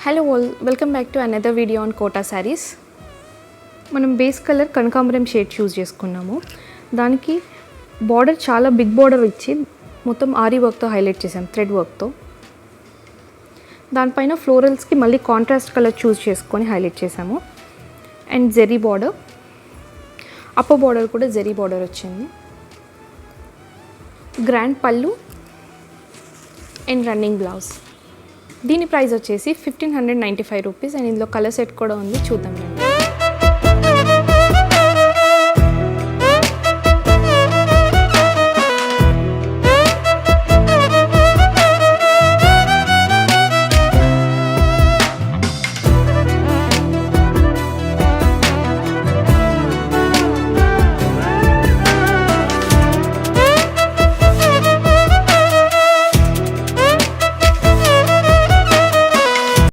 Hello all, welcome back to another video on Kota saris. మనం base colour కనకాంబరం shade choose చేసుకున్నాము. దానికి బార్డర్ చాలా బిగ్ బార్డర్ ఇచ్చి మొత్తం ఆరీ వర్క్తో హైలైట్ చేసాం, థ్రెడ్ వర్క్తో. దానిపైన ఫ్లోరల్స్కి మళ్ళీ కాంట్రాస్ట్ కలర్ చూస్ చేసుకొని హైలైట్ చేసాము. And zari border, upper border కూడా జెరీ బార్డర్ వచ్చింది. Grand pallu and running blouse. దీని ప్రైస్ వచ్చేసి 1595 రూపీస్. అండ్ ఇందులో కలర్ సెట్ కూడా ఉంది, చూద్దాం రండి.